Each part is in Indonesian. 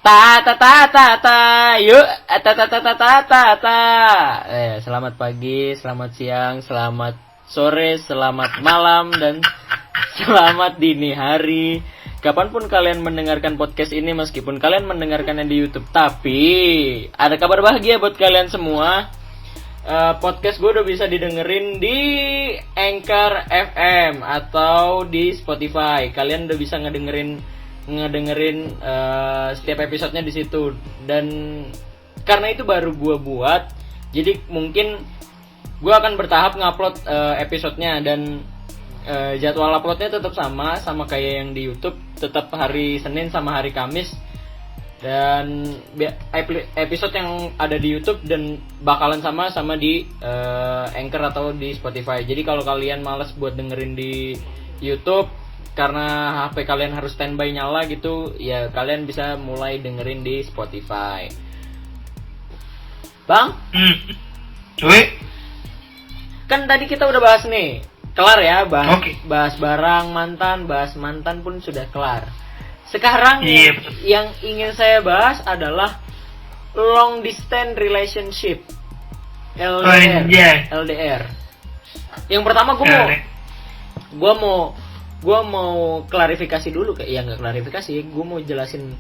Ta ta ta ta ta yuk ta ta ta ta ta ta ta. Selamat pagi, selamat siang, selamat sore, selamat malam dan selamat dini hari. Kapanpun kalian mendengarkan podcast ini, meskipun kalian mendengarkannya di YouTube, tapi ada kabar bahagia buat kalian semua. Podcast gue udah bisa didengerin di Anchor FM atau di Spotify. Kalian udah bisa ngedengerin setiap episodenya di situ. Dan karena itu baru gue buat, jadi mungkin gue akan bertahap ngupload episodenya. Dan jadwal uploadnya tetap sama kayak yang di YouTube, tetap hari Senin sama hari Kamis. Dan episode yang ada di YouTube dan bakalan sama di Anchor atau di Spotify. Jadi kalau kalian malas buat dengerin di YouTube karena HP kalian harus standby nyala gitu, ya kalian bisa mulai dengerin di Spotify. Bang? Kan tadi kita udah bahas nih, kelar ya, bahas barang mantan, bahas mantan pun sudah kelar. Sekarang yang ingin saya bahas adalah long distance relationship, LDR. Yang pertama gue mau klarifikasi dulu, nggak klarifikasi, gue mau jelasin.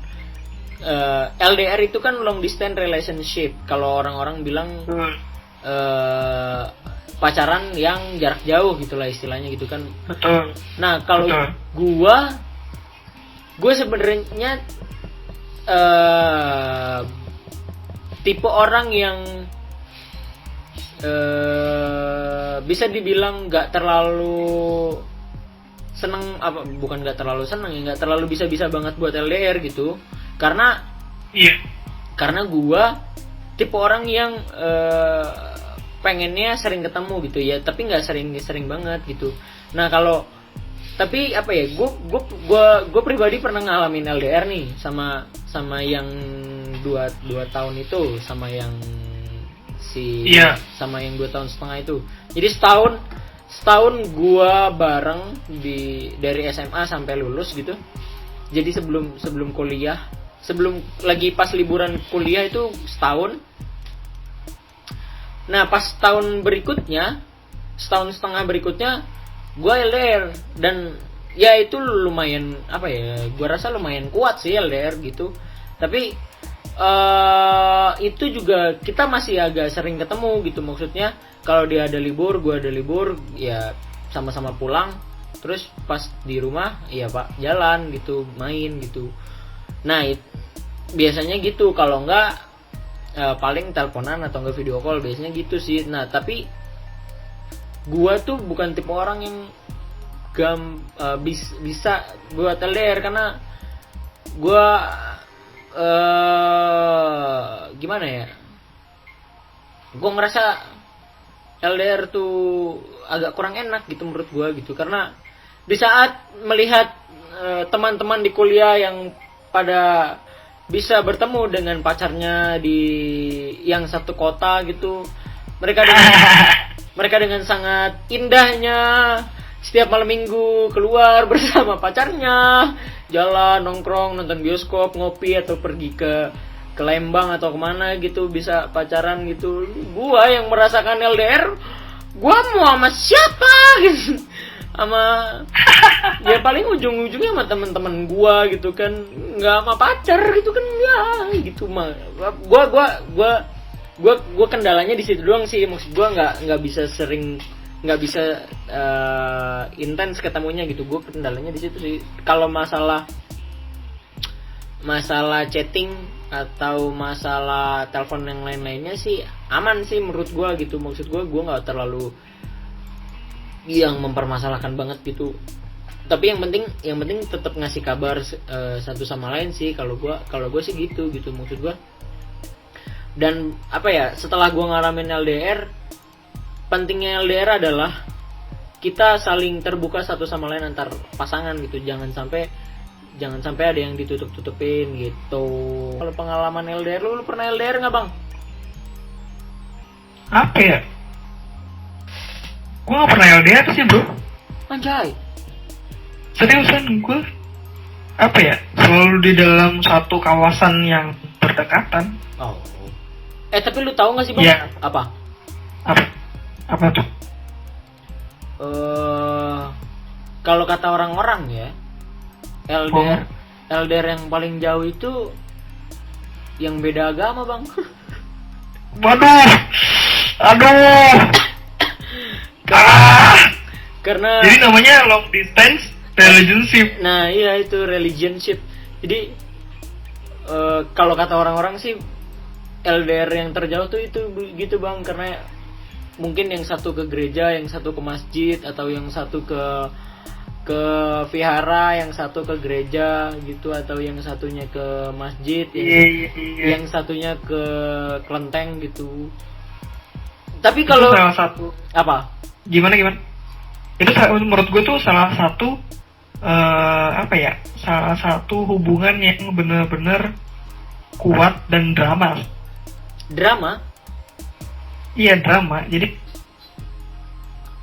LDR itu kan long distance relationship. Kalau orang-orang bilang pacaran yang jarak jauh gitulah istilahnya gitu kan. Betul. Nah kalau gue sebenarnya tipe orang yang bisa dibilang nggak terlalu seneng, nggak terlalu bisa banget buat LDR gitu, karena gue tipe orang yang pengennya sering ketemu gitu ya, tapi nggak sering banget gitu. Nah tapi gue pribadi pernah ngalamin LDR nih sama yang 2 tahun itu, sama yang sama yang 2 tahun setengah itu. Jadi setahun gue bareng dari SMA sampai lulus gitu. Jadi sebelum kuliah, lagi pas liburan kuliah itu setahun. Nah pas setahun setengah berikutnya gue LDR, dan ya itu lumayan gue rasa lumayan kuat sih LDR gitu. Tapi itu juga kita masih agak sering ketemu gitu, maksudnya kalau dia ada libur, gue ada libur, ya sama-sama pulang. Terus pas di rumah ya pak jalan gitu, main gitu. Nah biasanya gitu, kalau enggak paling teleponan atau enggak video call, biasanya gitu sih. Nah tapi gue tuh bukan tipe orang yang bisa buat LDR, karena gue gimana ya, gue ngerasa LDR tuh agak kurang enak gitu menurut gue gitu. Karena di saat melihat teman-teman di kuliah yang pada bisa bertemu dengan pacarnya di yang satu kota gitu, mereka dengan sangat indahnya setiap malam minggu keluar bersama pacarnya, jalan, nongkrong, nonton bioskop, ngopi, atau pergi ke Lembang atau kemana gitu, bisa pacaran gitu. Gua yang merasakan LDR, gua mau sama siapa gitu, ya paling ujung-ujungnya sama teman-teman gua gitu kan, nggak sama pacar gitu kan, ya gitu mah. Gua kendalanya di situ doang sih, maksud gua nggak bisa intens ketemunya gitu. Gue kendalanya di situ sih. Kalau masalah chatting atau masalah telepon yang lain-lainnya sih aman sih menurut gue gitu. Maksud gue nggak terlalu yang mempermasalahkan banget gitu. Tapi yang penting tetap ngasih kabar satu sama lain sih. Kalau gue sih gitu maksud gue. Dan setelah gue ngalamin LDR, pentingnya LDR adalah kita saling terbuka satu sama lain antar pasangan gitu. Jangan sampai ada yang ditutup-tutupin gitu. Kalau pengalaman LDR, lu pernah LDR nggak bang? Apa ya? Gue nggak pernah LDR sih bro. Anjay. Seriusan gue apa ya, selalu di dalam satu kawasan yang berdekatan. Oh. Tapi lu tahu nggak sih bang? Iya. Apa? Apa tuh? Kalau kata orang-orang ya, LDR yang paling jauh itu yang beda agama bang. Waduh, aduh. Karena Jadi namanya long distance relationship. nah iya itu relationship. Jadi kalau kata orang-orang sih LDR yang terjauh tuh itu gitu bang, karena mungkin yang satu ke gereja, yang satu ke masjid, atau yang satu ke vihara, yang satu ke gereja gitu, atau yang satunya ke masjid, yang satunya ke kelenteng gitu. Tapi kalau salah satu apa? Gimana? Itu menurut gue tuh salah satu salah satu hubungan yang benar-benar kuat dan drama. Iya, drama. Jadi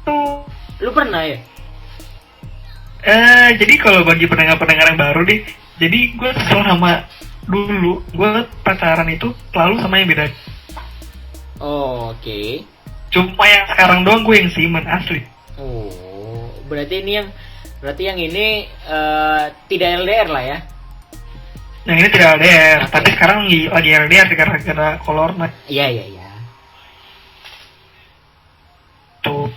tuh lu pernah ya? Jadi kalau bagi pendengar-pendengar yang baru nih, jadi gue selama dulu gue pacaran itu selalu sama yang beda. Oh, oke. Cuma yang sekarang doang gue yang simen asli. Oh, berarti yang ini tidak LDR lah ya? Yang ini tidak LDR, tapi sekarang lagi LDR gara-gara kolornya. Iya. Tuh.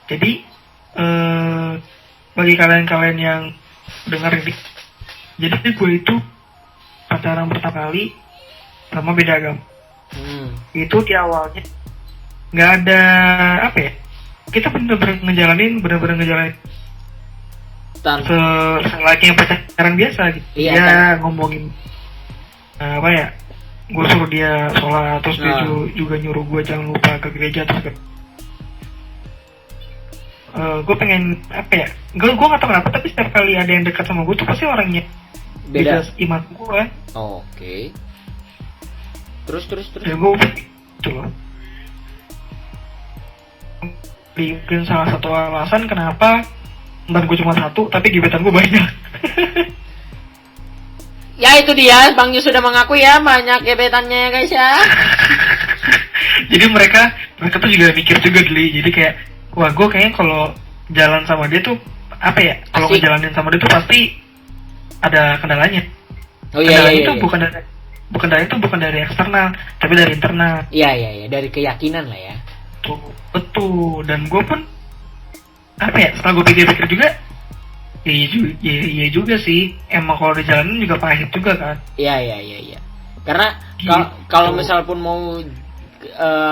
Jadi bagi kalian yang dengar ini, jadi gue itu pacaran pertama kali sama beda agama. Itu di awalnya nggak ada apa ya, kita bener-bener ngejalanin selayaknya pacaran biasa gitu. Iya, Dia kan? ngomongin apa ya, gue suruh dia sholat, terus dia juga nyuruh gue jangan lupa ke gereja, terus gue pengen apa ya, gue nggak tahu kenapa, tapi setiap kali ada yang dekat sama gue tuh pasti orangnya beda iman gue. Oke. Terus Ya gue gitu loh. Mungkin salah satu alasan kenapa mantan gue cuma satu tapi gebetan gue banyak. Ya itu dia, Bang Yu sudah mengaku ya banyak gebetannya guys ya. Jadi mereka tuh juga mikir juga dulu. Jadi kayak, wah gue kayaknya kalau jalan sama dia tuh apa ya? Kalau ngejalanin sama dia tuh pasti ada kendalanya. Oh iya. Kendalanya itu bukan dari eksternal, tapi dari internal. Iya, dari keyakinan lah ya. Tuh, betul. Dan gue pun apa ya? Setelah gue pikir-pikir juga, iya juga sih. Emang kalau dijalanin juga pahit juga kan. Iya. Karena kalau misal pun mau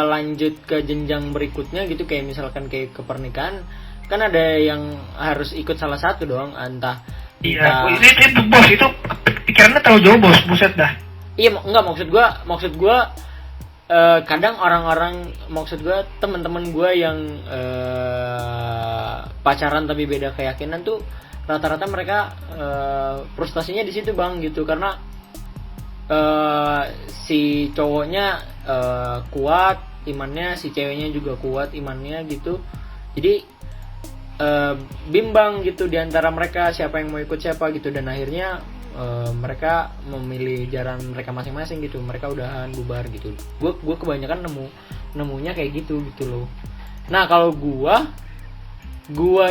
lanjut ke jenjang berikutnya gitu, kayak misalkan kayak ke pernikahan, kan ada yang harus ikut salah satu doang, entah. Iya, itu bos, itu pikirannya terlalu jauh bos, buset dah. Iya, enggak, maksud gua kadang orang-orang, maksud gua teman-teman gua yang pacaran tapi beda keyakinan tuh rata-rata mereka frustasinya di situ bang gitu, karena si cowoknya kuat imannya, si ceweknya juga kuat imannya gitu, jadi bimbang gitu di antara mereka siapa yang mau ikut siapa gitu, dan akhirnya mereka memilih jalan mereka masing-masing gitu, mereka udahan bubar gitu. Gue kebanyakan nemunya kayak gitu loh. Nah kalau gue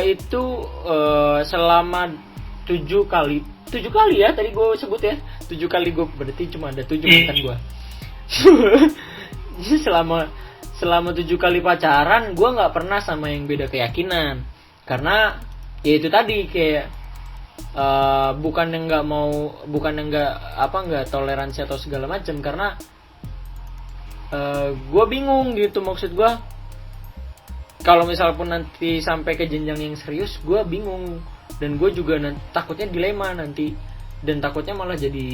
itu selama 7 kali ya tadi gue sebut ya, 7 kali gue berarti cuma ada 7 mantan gue. selama 7 kali pacaran gue nggak pernah sama yang beda keyakinan, karena ya itu tadi kayak bukan yang nggak toleransi atau segala macam, karena gue bingung gitu, maksud gue kalau misal pun nanti sampai ke jenjang yang serius gue bingung, dan gue juga takutnya dilema nanti, dan takutnya malah jadi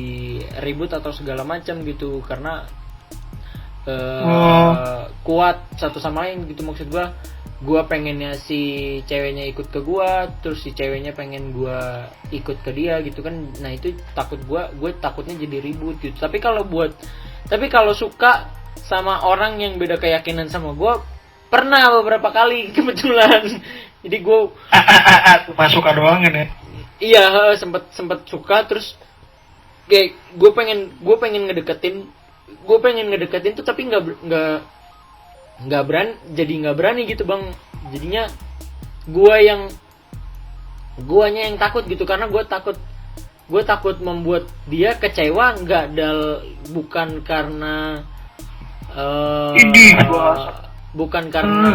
ribut atau segala macam gitu, karena kuat satu sama lain gitu, maksud gue pengennya si ceweknya ikut ke gue, terus si ceweknya pengen gue ikut ke dia gitu kan. Nah itu takut gue takutnya jadi ribut gitu. Tapi kalau suka sama orang yang beda keyakinan sama gue, pernah beberapa kali kebetulan. Jadi gue suka doang kan ya. Iya, sempet suka, terus kayak gue pengen ngedeketin tuh, tapi nggak berani gitu bang. Jadinya guanya yang takut gitu, karena gue takut membuat dia kecewa, bukan karena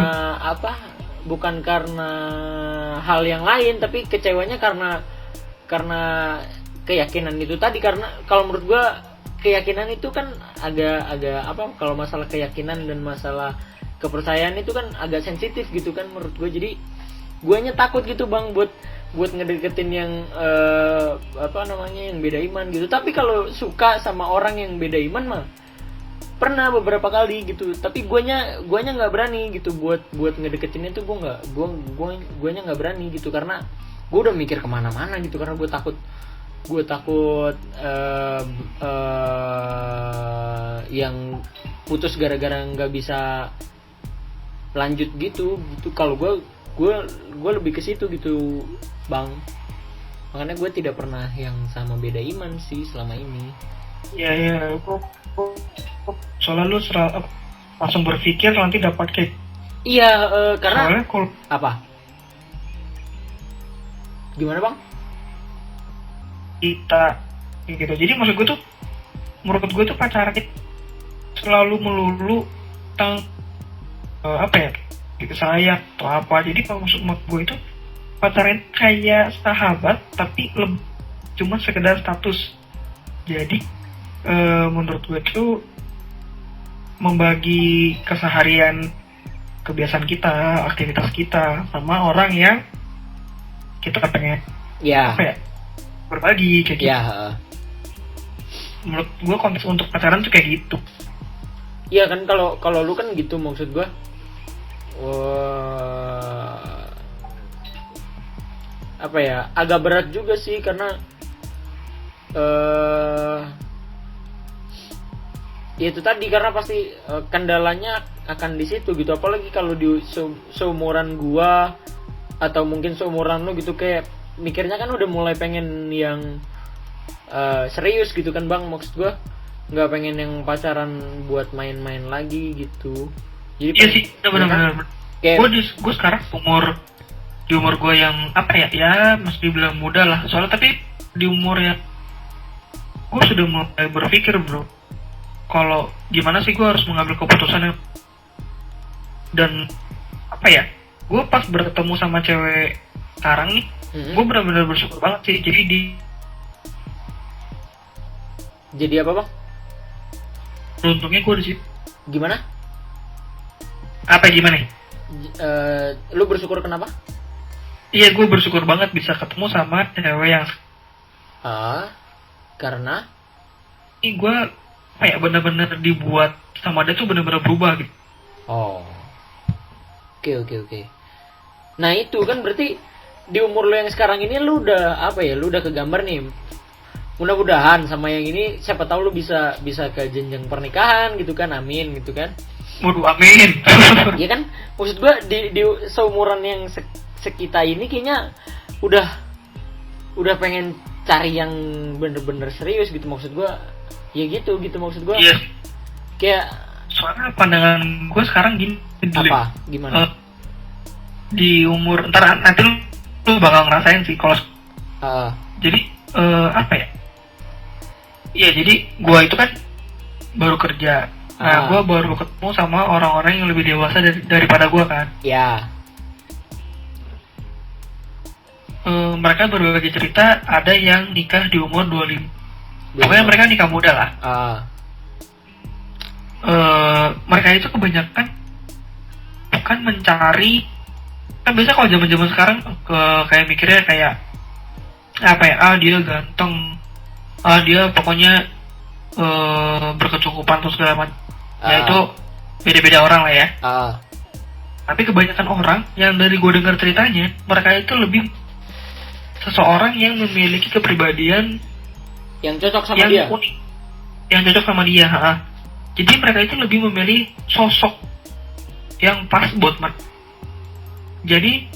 bukan karena hal yang lain, tapi kecewanya karena keyakinan itu tadi. Karena kalau menurut gue keyakinan itu kan agak apa, kalau masalah keyakinan dan masalah kepercayaan itu kan agak sensitif gitu kan menurut gue. Jadi guanya takut gitu bang buat ngedeketin yang yang beda iman gitu. Tapi kalau suka sama orang yang beda iman mah pernah beberapa kali gitu, tapi guanya nggak berani gitu buat ngedeketin itu. Guanya nggak berani gitu, karena gue udah mikir kemana-mana gitu, karena gue takut yang putus gara-gara nggak bisa lanjut gitu. Kalau gue lebih ke situ gitu bang, makanya gue tidak pernah yang sama beda iman sih selama ini. Ya soalnya lu langsung berpikir nanti dapat kayak. Iya, karena soalnya apa? Gimana bang? Kita gitu. Jadi maksud gue tuh, menurut gue tuh pacaran selalu melulu tentang sayang atau apa. Jadi kalau maksud gue itu pacaran kayak sahabat, tapi cuma sekedar status. Jadi menurut gue tuh membagi keseharian, kebiasaan kita, aktivitas kita sama orang yang kita pengen berbagi kayak gitu. Menurut gue konteks untuk pacaran tuh kayak gitu. Iya kan, kalau lu kan gitu maksud gue. Agak berat juga sih, karena ya itu tadi, karena pasti kendalanya akan di situ gitu. Apalagi kalau di seumuran gua atau mungkin seumuran lu gitu, kayak mikirnya kan udah mulai pengen yang serius gitu kan bang. Maksud gua nggak pengen yang pacaran buat main-main lagi gitu. Jadi iya sih, benar-benar. Gue sekarang di umur gue yang masih dibilang muda lah. Soalnya tapi di umur yang gue sudah mulai berpikir bro, kalau gimana sih gue harus mengambil keputusan dan gue pas bertemu sama cewek sekarang nih, gue benar-benar bersyukur banget sih. Jadi apa bang? Beruntungnya gue di situ. Gimana? Gimana? Lu bersyukur kenapa? Iya, gue bersyukur banget bisa ketemu sama cewek yang karena ini gue benar-benar dibuat sama dia tuh benar-benar berubah gitu. Oke. Nah itu kan berarti di umur lu yang sekarang ini lu udah kegambar nih. Mudah-mudahan sama yang ini, siapa tahu lu bisa ke jenjang pernikahan gitu kan, amin gitu kan. Waduh, amin. Iya kan, maksud gue di seumuran yang sekitar ini kayaknya udah pengen cari yang bener-bener serius gitu. Maksud gue ya gitu maksud gue. Yes. Kayak soalnya pandangan gue sekarang gini. Apa? Gimana? Di umur nanti lu bakal ngerasain sih kalau jadi Iya, jadi gue itu kan baru kerja. Nah, gue baru ketemu sama orang-orang yang lebih dewasa daripada gue kan. Iya. Mereka berbagi cerita, ada yang nikah di umur 25. Pokoknya mereka nikah muda lah. Mereka itu kebanyakan bukan mencari, kan biasa kalau zaman-zaman sekarang kayak mikirnya kayak dia ganteng, dia pokoknya berkecukupan terus segala macam. Ya itu beda-beda orang lah ya. Tapi kebanyakan orang yang dari gue dengar ceritanya, mereka itu lebih seseorang yang memiliki kepribadian yang cocok sama dia, unik, yang cocok sama dia. Jadi mereka itu lebih memilih sosok yang pas buat mereka. Jadi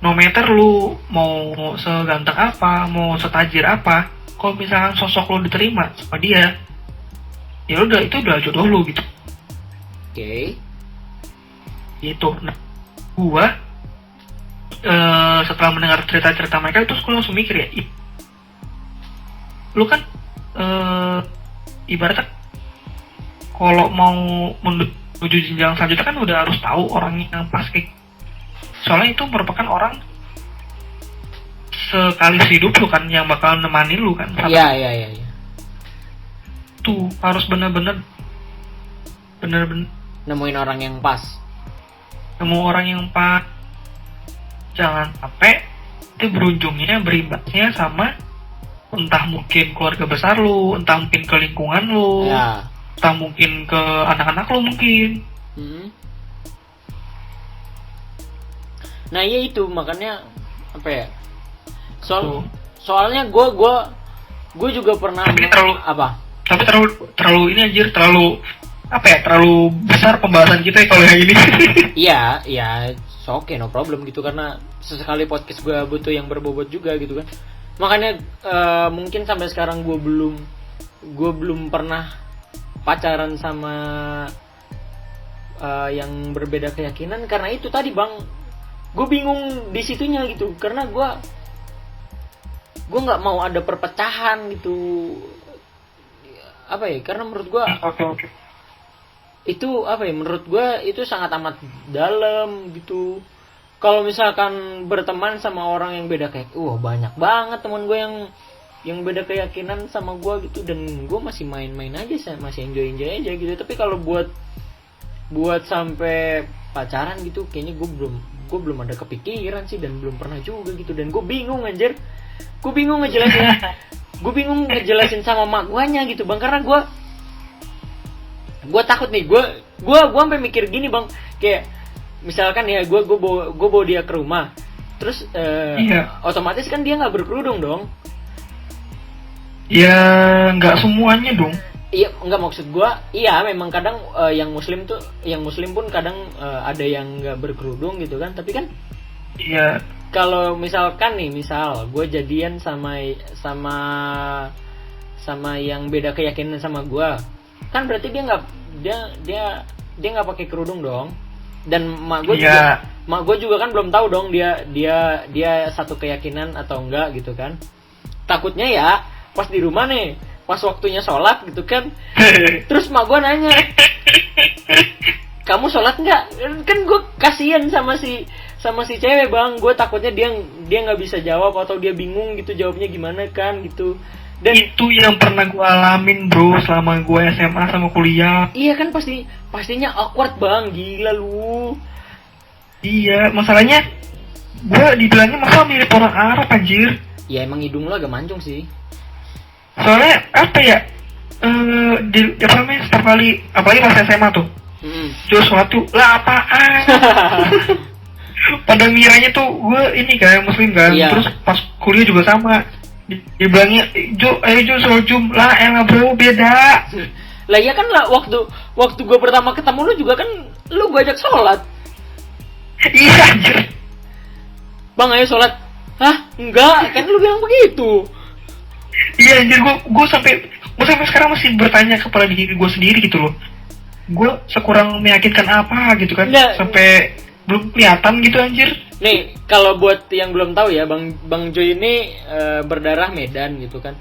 no matter lu mau seganteng apa, mau setajir apa, kalau misalkan sosok lu diterima sama dia, ya udah, itu udah jodoh lu gitu. Oke. Gitu. Nah, gua setelah mendengar cerita-cerita mereka itu, gua langsung mikir ya, lu kan ibaratnya kalau mau menuju jenjang selanjutnya kan udah harus tahu orang yang pas kayak, soalnya itu merupakan orang sekali hidup lu kan, yang bakal nemanin lu kan. Iya. Tuh harus bener-bener Nemuin orang yang pas. nemu orang yang pas, jangan sampai itu berujungnya berimbasnya sama entah mungkin keluarga besar lu, entah mungkin ke lingkungan lu, Ya. entah mungkin ke anak-anak lu mungkin. Nah iya itu makanya apa ya? Soalnya gue juga pernah. Tapi terlalu apa? Tapi terlalu ini anjir, terlalu apa ya? Terlalu besar pembahasan kita ya kalau yang ini. Iya, oke, no problem gitu, karena sesekali podcast gue butuh yang berbobot juga gitu kan. Makanya mungkin sampai sekarang gue belum pernah pacaran sama yang berbeda keyakinan, karena itu tadi bang, gue bingung di situnya gitu, karena gue nggak mau ada perpecahan gitu, apa ya, karena menurut gue Oke. itu apa ya, menurut gue itu sangat amat dalam gitu. Kalau misalkan berteman sama orang yang beda kayak, banyak banget teman gue yang beda keyakinan sama gue gitu, dan gue masih main-main aja, masih enjoy aja gitu. Tapi kalau buat sampai pacaran gitu, kayaknya gue belum ada kepikiran sih, dan belum pernah juga gitu. Dan gue bingung anjir, gue bingung ngejelasin sama mak guanya gitu bang, karena gue takut nih, gue sampai mikir gini bang, kayak misalkan ya gue bawa dia ke rumah, terus otomatis kan dia nggak berkerudung dong. Ya nggak semuanya dong. Iya, nggak, maksud gue, iya memang kadang yang muslim pun kadang ada yang nggak berkerudung gitu kan, tapi kan Iya. kalau misalkan nih, misal gue jadian sama yang beda keyakinan sama gue, kan berarti dia nggak pakai kerudung dong. Dan mak gue juga kan belum tahu dong dia satu keyakinan atau enggak gitu kan. Takutnya ya pas di rumah nih, pas waktunya sholat gitu kan, terus mak gue nanya, kamu sholat nggak? Kan gue kasihan sama si cewek bang, gue takutnya dia nggak bisa jawab, atau dia bingung gitu jawabnya gimana kan gitu. Dan itu yang pernah gue alamin bro selama gue SMA sama kuliah. Iya kan, pastinya awkward bang, gila lu. Iya, masalahnya gue dibilangnya masa mirip orang Arab anjir. Ya emang hidung lo agak mancung sih. Soalnya apa ya, apa namanya, setiap kali, apalagi pas SMA tuh, sesuatu lah apaan. Pada ngiranya tuh gue ini kan muslim kan, iya. Terus pas kuliah juga sama, dibilangnya ayo sholat jum lah, elah bro beda. Lah ya kan lah, waktu gue pertama ketemu lu juga kan lu gue ajak sholat. Iya anjir. Bang ayo sholat. Hah? Enggak, kan lu bilang begitu. Iya anjir, gue sampai sekarang masih bertanya kepada diri gue sendiri gitu loh. Gue sekurang meyakinkan apa gitu kan, sampai belum kelihatan gitu anjir. Nih, kalau buat yang belum tahu ya, Bang Joy ini berdarah Medan gitu kan.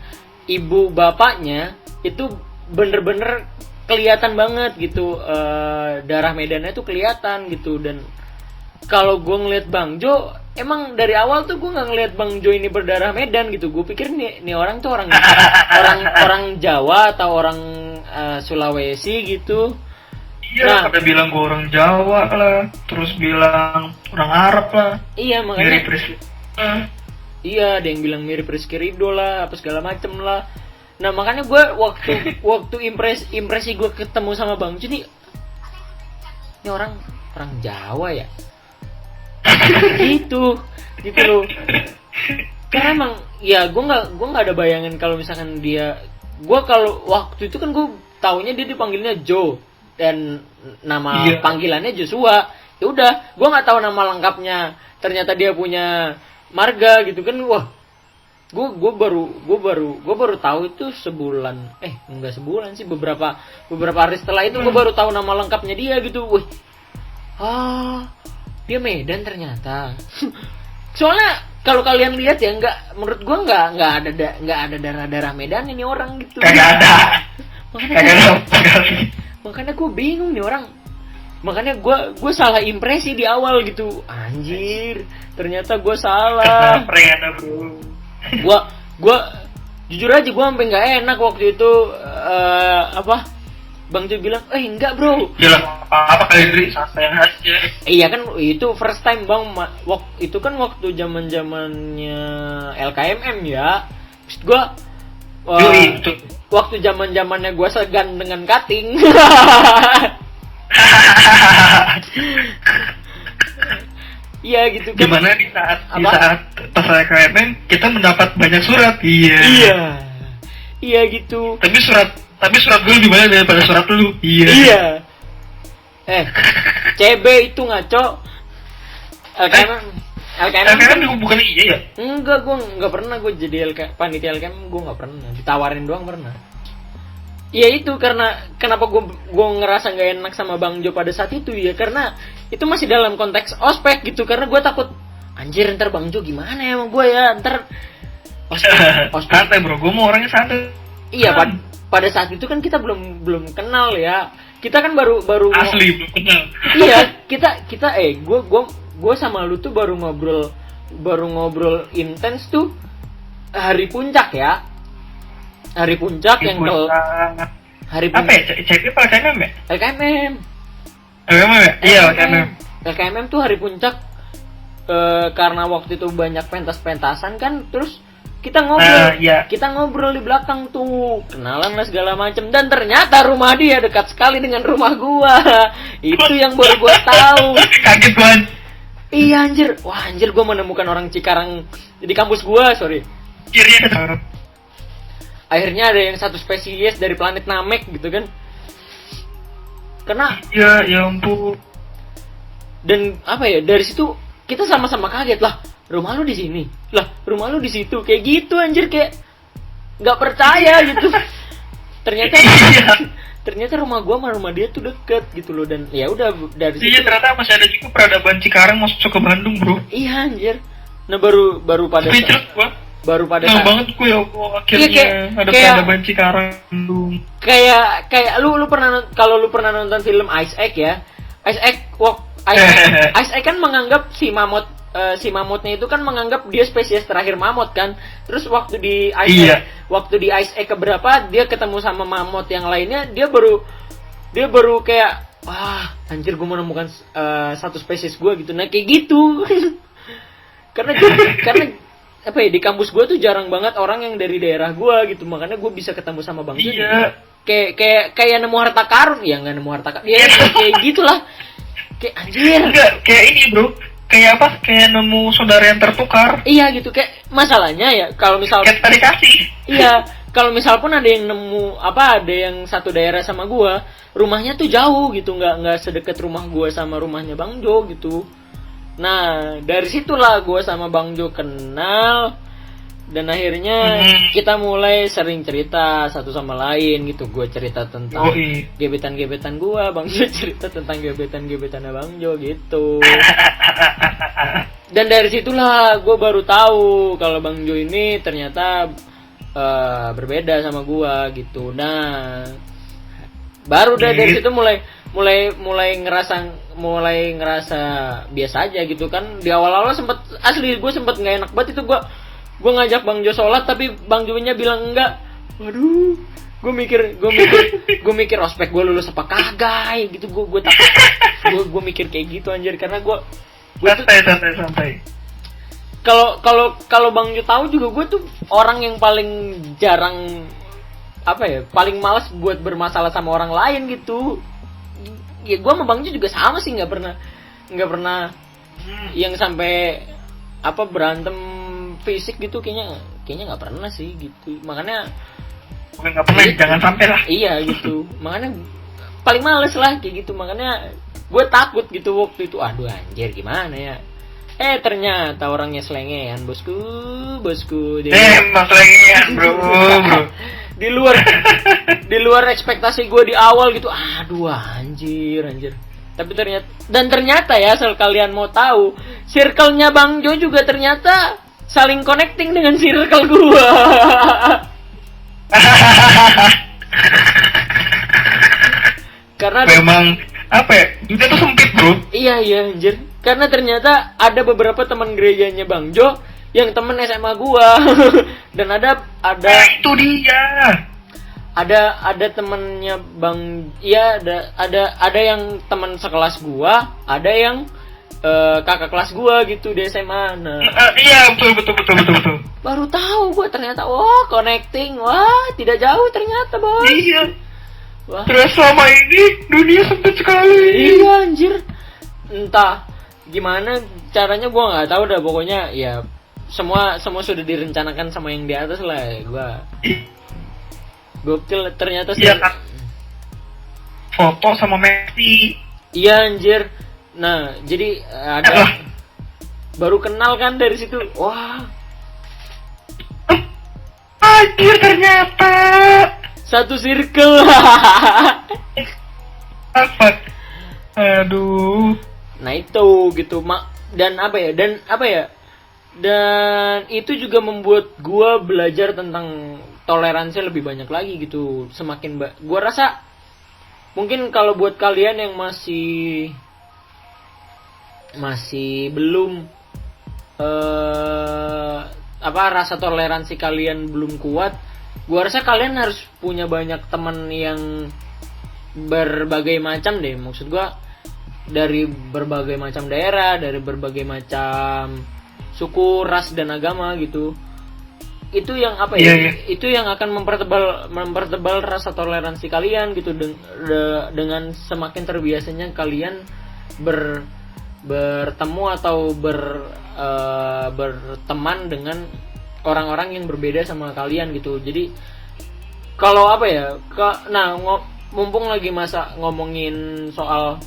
Ibu bapaknya itu bener-bener kelihatan banget gitu, darah Medannya tuh kelihatan gitu. Dan kalau gue ngeliat Bang Jo, emang dari awal tuh gue nggak ngeliat Bang Jo ini berdarah Medan gitu. Gue pikir nih orang tuh orang Jawa atau orang Sulawesi gitu. Iya, pada bilang gue orang Jawa lah, terus bilang orang Arab lah. Iya, makanya mirip Rizky. Iya, ada yang bilang mirip Rizky Ridho lah, apa segala macem lah. Nah makanya gue waktu impresi gue ketemu sama Bang Jo nih, ini orang Jawa ya. gitu loh. Karena emang ya gue nggak ada bayangan kalau misalkan gue kalau waktu itu kan gue taunya dia dipanggilnya Joe dan nama panggilannya Joshua. Ya udah, gue nggak tahu nama lengkapnya ternyata dia punya marga gitu kan. Wah, gue baru tahu itu enggak sebulan sih, beberapa hari setelah itu gue baru tahu nama lengkapnya dia gitu. Wih, dia Medan ternyata. Soalnya kalau kalian lihat ya, menurut gue nggak ada darah Medan ini orang gitu. Kagak ada. Makanya gue bingung nih orang. Makanya gue salah impresi di awal gitu. Anjir, ternyata gue salah. Ada bro. Gue jujur aja gue sampai nggak enak waktu itu. Bang Jo bilang, enggak bro. Bilang apa kali Dri, santai aja. Iya kan, itu first time bang. Itu kan waktu zamannya LKMM ya. Gue waktu zamannya gue segan dengan cutting. Iya gitu kan. Gimana di saat pas LKMM kita mendapat banyak surat. Iya gitu. Tapi surat gue lebih banyak daripada surat lu. Iya. CB itu ngaco. LKMM kan bukan iya ya? Enggak, gue nggak pernah gue jadi panitia LKMM, gue nggak pernah. Ditawarin doang pernah. Iya itu karena kenapa gue ngerasa nggak enak sama Bang Jo pada saat itu ya, karena itu masih dalam konteks ospek gitu. Karena gue takut anjir ntar Bang Jo gimana ya sama gue ya, ntar ospek. Santai bro, gue mau orangnya santai. Iya pada saat itu kan kita belum kenal ya. Kita kan baru asli belum kenal. Iya, kita gue sama lu tuh baru ngobrol intens tuh hari puncak ya. Hari puncak yang hari puncak. Apa ya? CP apa LKMM ya? LKMM ya? Iya, LKMM. LKMM tuh hari puncak, karena waktu itu banyak pentas-pentasan kan, terus kita ngobrol di belakang tuh, kenalan lah segala macem, dan ternyata rumah dia dekat sekali dengan rumah gua. Itu yang baru gua tahu. Kaget banget. Iya anjir, gua menemukan orang Cikarang di kampus gua, sorry. Akhirnya ada yang satu spesies dari planet Namek gitu kan. Karena ya ampun. Dan apa ya, dari situ kita sama-sama kaget lah. Rumah lu di sini. Lah, rumah lu di situ. Kayak gitu anjir, kayak enggak percaya gitu. Ternyata rumah gua sama rumah dia tuh deket gitu loh, dan ya udah dari situ. Iya, ternyata masih ada juga peradaban Cikarang masuk ke Bandung, bro. Iya anjir. Nah, baru pada saat banget gue ya akhirnya ada peradaban Cikarang. Kayak lu pernah, kalau lu pernah nonton film Ice Egg ya. Ice Egg kan menganggap si mamutnya itu kan menganggap dia spesies terakhir mamut kan. Terus waktu di Ice Egg keberapa dia ketemu sama mamut yang lainnya, dia baru kayak wah anjir gue menemukan satu spesies gue gitu. Nah kayak gitu. karena apa ya, di kampus gue tuh jarang banget orang yang dari daerah gue gitu, makanya gue bisa ketemu sama Bang Jo. Iya. Kayak nemu harta karun ya, nggak nemu harta karun ya, kayak gitulah, kayak anjir. Enggak, kayak ini bro, kayak apa, kayak nemu saudara yang tertukar. Iya gitu, kayak masalahnya ya kalau misal kayak tadi kasih. Iya, kalau misal pun ada yang nemu ada yang satu daerah sama gue, rumahnya tuh jauh gitu, nggak sedekat rumah gue sama rumahnya Bang Jo gitu. Nah dari situlah gue sama Bang Jo kenal, dan akhirnya kita mulai sering cerita satu sama lain gitu. Gue cerita tentang gebetan gue, Bang Jo cerita tentang gebetannya Bang Jo gitu. Dan dari situlah gue baru tahu kalau Bang Jo ini ternyata berbeda sama gue gitu. Nah baru dari situ mulai ngerasa biasa aja gitu kan. Di awal-awal gue sempet nggak enak banget itu. Gue ngajak Bang Jo sholat tapi Bang Jo-nya bilang enggak. Waduh, gue mikir ospek gue lulus apa kagak gitu. Gue takut. gue mikir kayak gitu anjir, karena gue santai. Kalau Bang Jo tahu juga, gue tuh orang yang paling jarang paling malas buat bermasalah sama orang lain gitu. Ya gue sama Bang Jo juga sama sih, nggak pernah yang sampai berantem fisik gitu, kayaknya nggak pernah sih gitu. Makanya nggak pernah, jangan sampai lah. Iya gitu, makanya paling males lah kayak gitu. Makanya gue takut gitu waktu itu, aduh anjir gimana ya. Ternyata orangnya selengean, bosku. Emang selengean, bro. di luar ekspektasi gue di awal gitu. Aduh, anjir. Tapi ternyata ya, asal kalian mau tahu, circle-nya Bang Jo juga ternyata saling connecting dengan circle gue. Karena memang apa ya, dunia tuh sempit, bro. Iya anjir. Karena ternyata ada beberapa teman gerejanya Bang Jo yang temen SMA gua. Dan ada itu dia. Ada temennya Bang, iya ada yang teman sekelas gua, ada yang kakak kelas gua gitu di SMA. Nah, iya betul. Baru tahu gua ternyata, connecting, tidak jauh ternyata, Bos. Iya. Wah. Terus selama ini dunia sempit sekali. Iya anjir. Entah gimana caranya gua nggak tahu dah, pokoknya ya semua sudah direncanakan sama yang di atas lah. Gua gokil ternyata sih. Iya kan. Foto sama Messi. Iya anjir. Nah, jadi ada baru kenal kan dari situ. Wah. Anjir ternyata satu circle. Apa? Aduh. Nah itu gitu dan itu juga membuat gua belajar tentang toleransi lebih banyak lagi gitu. Semakin gua rasa mungkin kalau buat kalian yang masih belum rasa toleransi kalian belum kuat, gua rasa kalian harus punya banyak teman yang berbagai macam deh. Maksud gua dari berbagai macam daerah, dari berbagai macam suku, ras dan agama gitu. Itu yang itu yang akan mempertebal rasa toleransi kalian gitu dengan semakin terbiasanya kalian bertemu atau berteman dengan orang-orang yang berbeda sama kalian gitu. Jadi kalau mumpung lagi masa ngomongin soal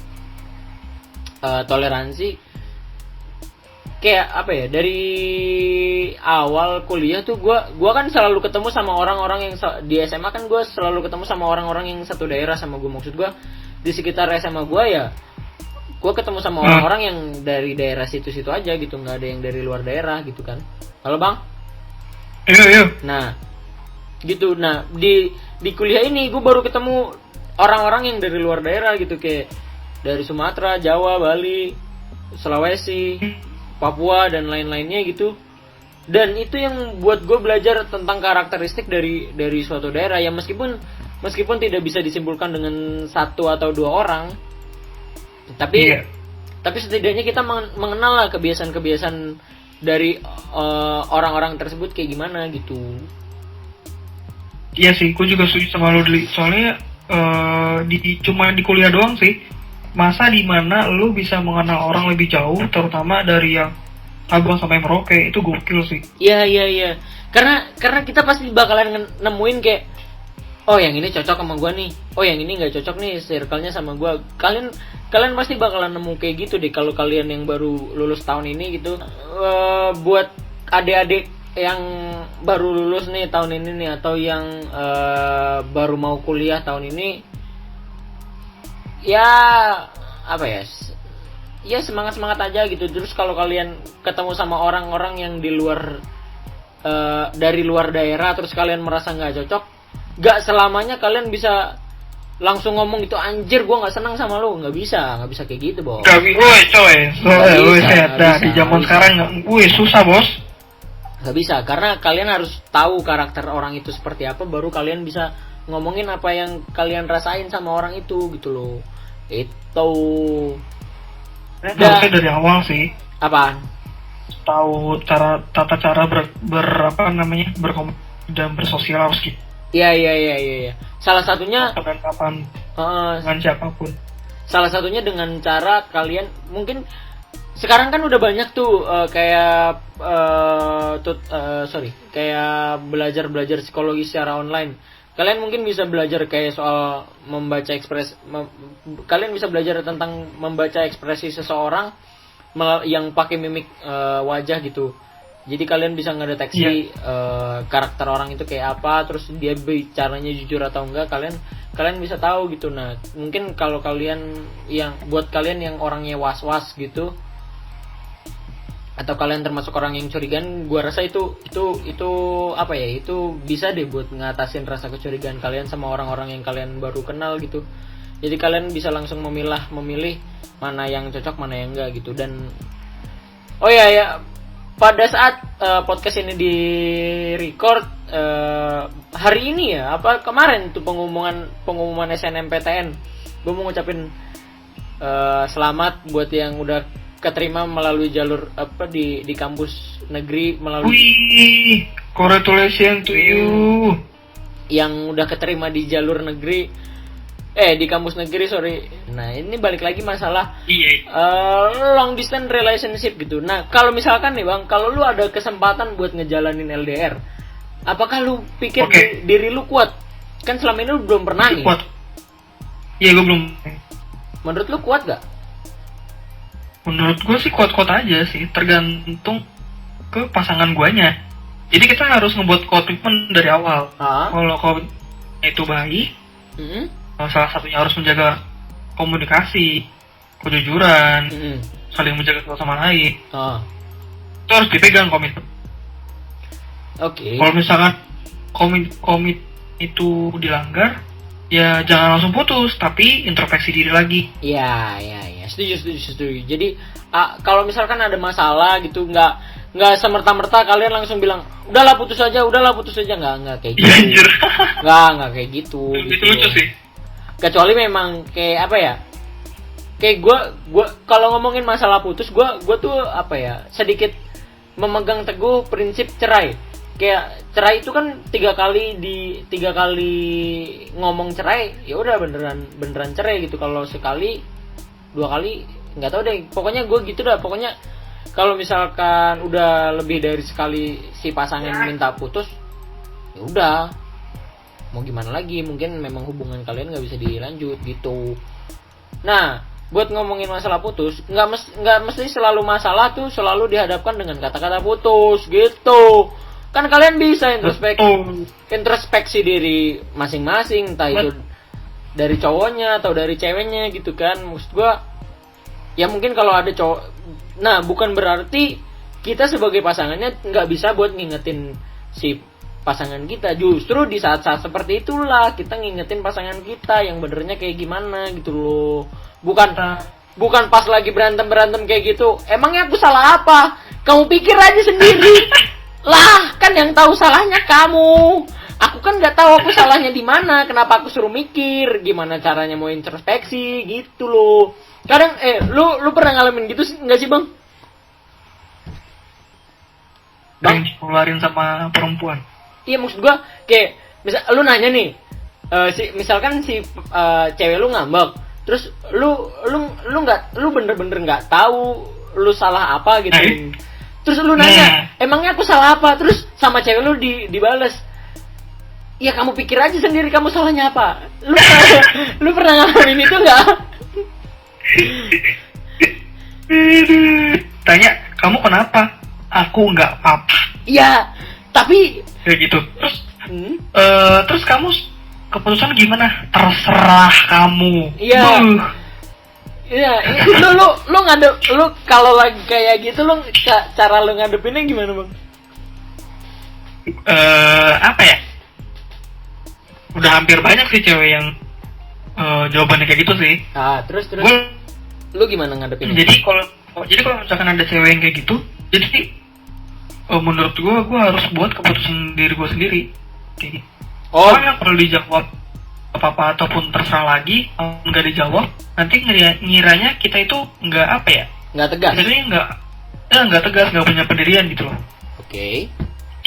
toleransi, kayak dari awal kuliah tuh gua kan selalu ketemu sama orang-orang yang di SMA kan gua selalu ketemu sama orang-orang yang satu daerah sama gua. Maksud gua di sekitar SMA gua ya gua ketemu sama orang-orang yang dari daerah situ-situ aja gitu, nggak ada yang dari luar daerah gitu kan. Halo Bang? Iya. Nah gitu. Nah di kuliah ini gua baru ketemu orang-orang yang dari luar daerah gitu, kayak dari Sumatera, Jawa, Bali, Sulawesi, Papua dan lain-lainnya gitu. Dan itu yang buat gue belajar tentang karakteristik dari suatu daerah ya, meskipun tidak bisa disimpulkan dengan satu atau dua orang, tapi setidaknya kita mengenal lah kebiasaan-kebiasaan dari orang-orang tersebut kayak gimana gitu. Iya sih, gue juga setuju sama lo, soalnya cuma di kuliah doang sih masa dimana lu bisa mengenal orang lebih jauh, terutama dari yang Sabang sampai Merauke. Itu gokil sih. Iya. Karena kita pasti bakalan nemuin kayak, oh yang ini cocok sama gua nih, oh yang ini nggak cocok nih circle-nya sama gua. Kalian pasti bakalan nemu kayak gitu deh kalau kalian yang baru lulus tahun ini gitu. Buat adik-adik yang baru lulus nih tahun ini nih, atau yang baru mau kuliah tahun ini, ya semangat aja gitu. Terus kalau kalian ketemu sama orang-orang yang di luar dari luar daerah, terus kalian merasa nggak cocok, nggak selamanya kalian bisa langsung ngomong gitu, anjir gue nggak senang sama lu. Nggak bisa kayak gitu, Bos. Nggak bisa, di zaman sekarang susah, Bos. Nggak bisa, karena kalian harus tahu karakter orang itu seperti apa, baru kalian bisa ngomongin apa yang kalian rasain sama orang itu gitu loh. Itu harusnya dari awal sih. Apaan? Tahu tata cara berkomunikasi dan bersosial harus gitu. Iya. Salah satunya kapan dengan siapapun. Salah satunya dengan cara kalian mungkin sekarang kan udah banyak tuh kayak belajar psikologi secara online. Kalian mungkin bisa belajar kayak soal membaca kalian bisa belajar tentang membaca ekspresi seseorang yang pakai mimik wajah gitu. Jadi kalian bisa ngedeteksi karakter orang itu kayak apa, terus dia bicaranya jujur atau enggak, kalian bisa tahu gitu. Nah, mungkin kalau buat kalian yang orangnya was-was gitu, atau kalian termasuk orang yang curigaan, gua rasa itu apa ya? Itu bisa deh buat ngatasin rasa kecurigaan kalian sama orang-orang yang kalian baru kenal gitu. Jadi kalian bisa langsung memilih mana yang cocok, mana yang enggak gitu. Dan pada saat podcast ini di record hari ini ya, apa kemarin tuh pengumuman SNMPTN, gue mau ngucapin selamat buat yang udah keterima melalui jalur di kampus negeri melalui. Wih, congratulations to you. Yang udah keterima di jalur negeri. Di kampus negeri, sorry. Nah, ini balik lagi masalah long distance relationship gitu. Nah, kalau misalkan nih Bang, kalau lu ada kesempatan buat ngejalanin LDR, apakah lu pikir diri lu kuat? Kan selama ini lu belum pernah nih. Kuat. Iya, gue belum. Menurut lu kuat gak? Menurut gue sih kuat-kuat aja sih, tergantung ke pasangan guanya. Jadi kita harus ngebuat komitmen dari awal. Kalau komitmen itu baik, salah satunya harus menjaga komunikasi, kejujuran, saling menjaga satu sama lain. Itu harus dipegang komitmen. Kalau misalkan komit itu dilanggar, ya jangan langsung putus, tapi introspeksi diri lagi. Iya, setuju. Jadi kalau misalkan ada masalah gitu, nggak semerta-merta kalian langsung bilang udahlah putus aja, nggak kayak gitu. nggak kayak gitu. Itu lucu sih. Kecuali memang kayak apa ya, kayak gue kalau ngomongin masalah putus, gue tuh apa ya, sedikit memegang teguh prinsip cerai. Kayak cerai itu kan 3 kali ngomong cerai, ya udah beneran cerai gitu. Kalau sekali 2 kali nggak tahu deh, pokoknya gue gitu dah. Pokoknya kalau misalkan udah lebih dari sekali si pasangan minta putus, ya udah, mau gimana lagi, mungkin memang hubungan kalian nggak bisa dilanjut gitu. Nah, buat ngomongin masalah putus, nggak mesti selalu masalah tuh selalu dihadapkan dengan kata-kata putus gitu. Kan kalian bisa introspeksi diri masing-masing, entah itu dari cowoknya atau dari ceweknya gitu kan. Maksud gua, ya mungkin kalau ada cowok, nah bukan berarti kita sebagai pasangannya nggak bisa buat ngingetin si pasangan kita. Justru di saat-saat seperti itulah kita ngingetin pasangan kita yang benernya kayak gimana gitu loh. Bukan pas lagi berantem kayak gitu. Emangnya aku salah apa? Kamu pikir aja sendiri. Lah, kan yang tahu salahnya kamu. Aku kan nggak tahu aku salahnya di mana. Kenapa aku suruh mikir gimana caranya mau introspeksi gitu loh. Kadang lu pernah ngalamin gitu nggak sih, Bang? Bang, keluarin sama perempuan. Iya, maksud gua kayak misal lu nanya nih, misalkan si cewek lu ngambek, terus lu bener-bener nggak tahu lu salah apa gitu. Terus lu nanya, emangnya aku salah apa? Terus sama cewek lu dibales, ya kamu pikir aja sendiri kamu salahnya apa. Lu pernah ngalamin itu nggak? Tanya, kamu kenapa? Aku nggak apa-apa. Iya, tapi kayak gitu. Terus kamu keputusan gimana? Terserah kamu. Iya. Iya, lu kalau lagi kayak gitu lu cara lu ngadepinnya gimana, Bang? Apa ya? Udah hampir banyak sih cewek yang jawabannya kayak gitu sih. Terus lu gimana ngadepinnya? Jadi kalau misalkan ada cewek yang kayak gitu, jadi menurut gue harus buat keputusan diri gue sendiri. Kayak gitu. Yang perlu dijawab apa-apa ataupun terserah lagi, nggak dijawab, nanti ngiranya kita itu nggak apa ya? Nggak tegas. Jadi nggak tegas, nggak punya pendirian gitu loh. Oke.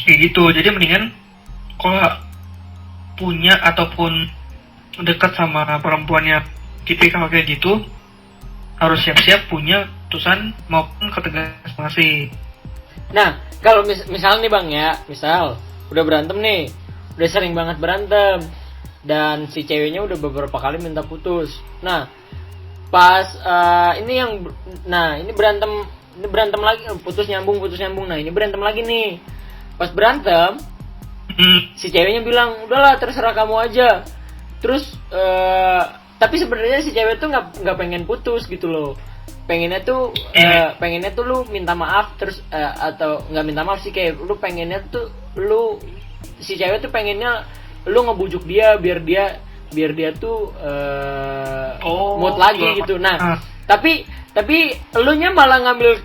Kayak gitu. Jadi mendingan kalau punya ataupun dekat sama perempuannya tipikal kayak gitu, harus siap-siap punya keputusan maupun ketegasan masing. Nah, kalau misal nih Bang ya, misal udah berantem nih, udah sering banget berantem, dan si ceweknya udah beberapa kali minta putus. Nah, pas ini berantem ini berantem lagi, putus nyambung. Nah ini berantem lagi nih. Pas berantem, si ceweknya bilang udahlah terserah kamu aja. Terus tapi sebenarnya si cewek tuh nggak pengen putus gitu loh. Pengennya tuh lu minta maaf terus atau nggak minta maaf sih, kayak lu pengennya tuh si cewek tuh pengennya lu ngebujuk dia biar dia tuh mood lagi gitu. Nah, tapi lu nya malah ngambil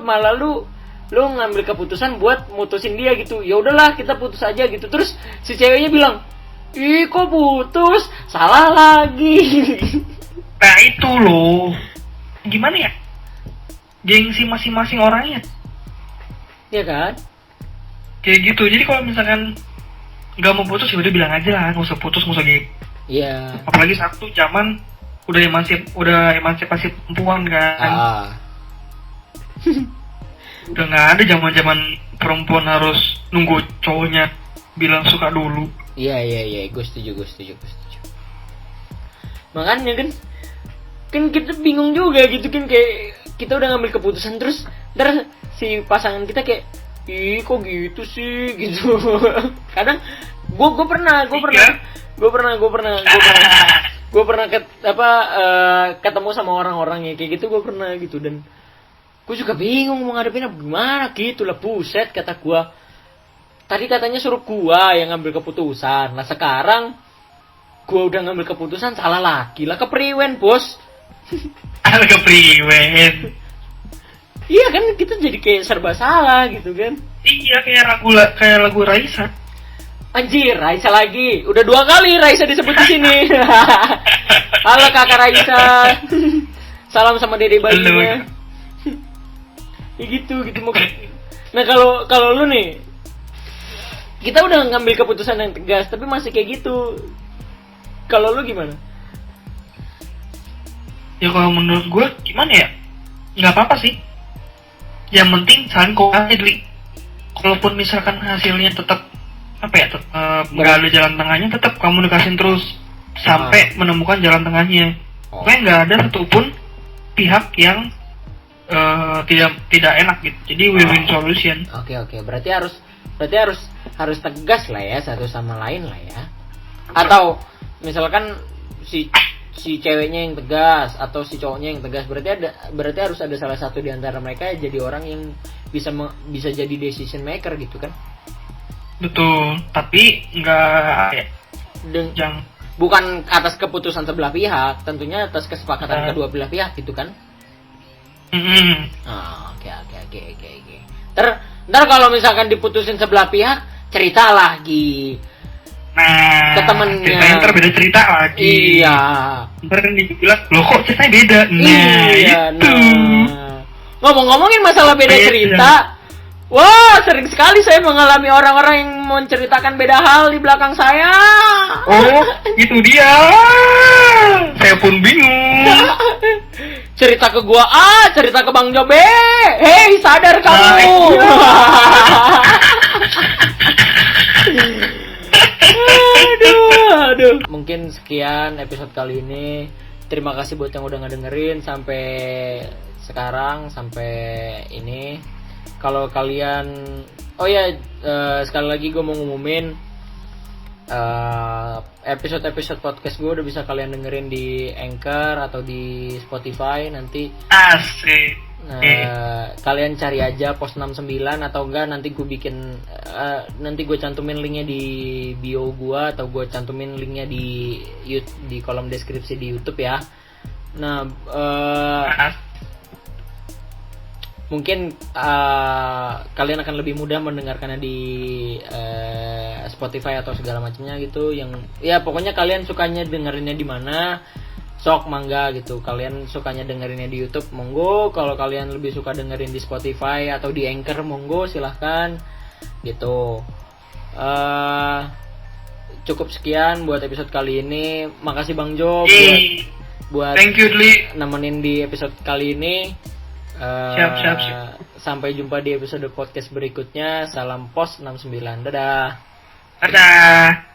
malah lu ngambil keputusan buat mutusin dia gitu. Ya udahlah kita putus aja gitu. Terus si ceweknya bilang, "Ih, kok putus? Salah lagi." Nah, itu loh. Gimana ya? Gengsi masing-masing orangnya. Iya kan? Kayak gitu. Jadi kalau misalkan nggak mau putus ya udah bilang aja lah, nggak usah putus, nggak usah gitu. Iya. Apalagi satu zaman udah emansipasi perempuan kan. Udah nggak ada zaman perempuan harus nunggu cowoknya bilang suka dulu. Iya, gue setuju. Makanya kan kita bingung juga gitu kan, kayak kita udah ngambil keputusan terus ntar si pasangan kita kayak, ih kok gitu sih gitu. Kadang gue pernah ketemu sama orang-orang ya kayak gitu, gue pernah gitu, dan gue juga bingung mau ngadepinnya gimana gitu lah. Buset, kata gue tadi katanya suruh gue yang ngambil keputusan, nah sekarang gue udah ngambil keputusan salah lagi lah, kepriwen bos. Kepriwen. Iya kan, kita jadi kayak serba salah gitu kan. Iya, kayak lagu Raisa. Anjir, Raisa lagi. Udah 2 kali Raisa disebut di sini. Halo Kakak Raisa. Salam sama Dede bayinya. Ya gitu mungkin. Nah, kalau lu nih, kita udah ngambil keputusan yang tegas tapi masih kayak gitu. Kalau lu gimana? Ya kalau menurut gue gimana ya? Nggak apa-apa sih. Yang penting saling komunikasi. Kalaupun misalkan hasilnya tetap nggak ada jalan tengahnya, tetap komunikasi terus sampai menemukan jalan tengahnya. Pokoknya nggak ada satupun pihak yang tidak enak gitu. Jadi win-win solution. Oke. Berarti harus tegas lah ya satu sama lain lah ya. Atau misalkan si ceweknya yang tegas atau si cowoknya yang tegas, berarti harus ada salah satu di antara mereka jadi orang yang bisa jadi decision maker gitu kan. Betul, tapi enggak bukan atas keputusan sebelah pihak, tentunya atas kesepakatan kedua belah pihak gitu kan. Oke. Ntar kalau misalkan diputusin sebelah pihak, cerita lagi. Nah, ke temennya. Ceritanya ntar beda cerita lagi. Iya. Ntar kan dibilang, loh kok ceritanya beda? Nah, iya, itu. Ngomongin masalah beda cerita. Wah, sering sekali saya mengalami orang-orang yang menceritakan beda hal di belakang saya. Oh, itu dia. Saya pun bingung. Cerita ke gua A, cerita ke Bang Jobe. Hei, sadar kamu. Aduh. Mungkin sekian episode kali ini. Terima kasih buat yang udah ngedengerin sampai sekarang, sampai ini. Kalau kalian, sekali lagi gue mau ngumumin episode podcast gue udah bisa kalian dengerin di Anchor atau di Spotify nanti. Asik. Kalian cari aja Pos 69 atau enggak nanti gue bikin nanti gue cantumin linknya di bio gue atau gue cantumin linknya di kolom deskripsi di YouTube ya. Nah, mungkin kalian akan lebih mudah mendengarkannya di Spotify atau segala macamnya gitu. Yang ya pokoknya kalian sukanya dengerinnya di mana, sok mangga gitu. Kalian sukanya dengerinnya di YouTube, monggo. Kalau kalian lebih suka dengerin di Spotify atau di Anchor, monggo silahkan gitu. Cukup sekian buat episode kali ini. Makasih Bang Jo buat thank you Dli, nemenin di episode kali ini. Siap. Sampai jumpa di episode podcast berikutnya. Salam Pos 69. Dadah. Dadah.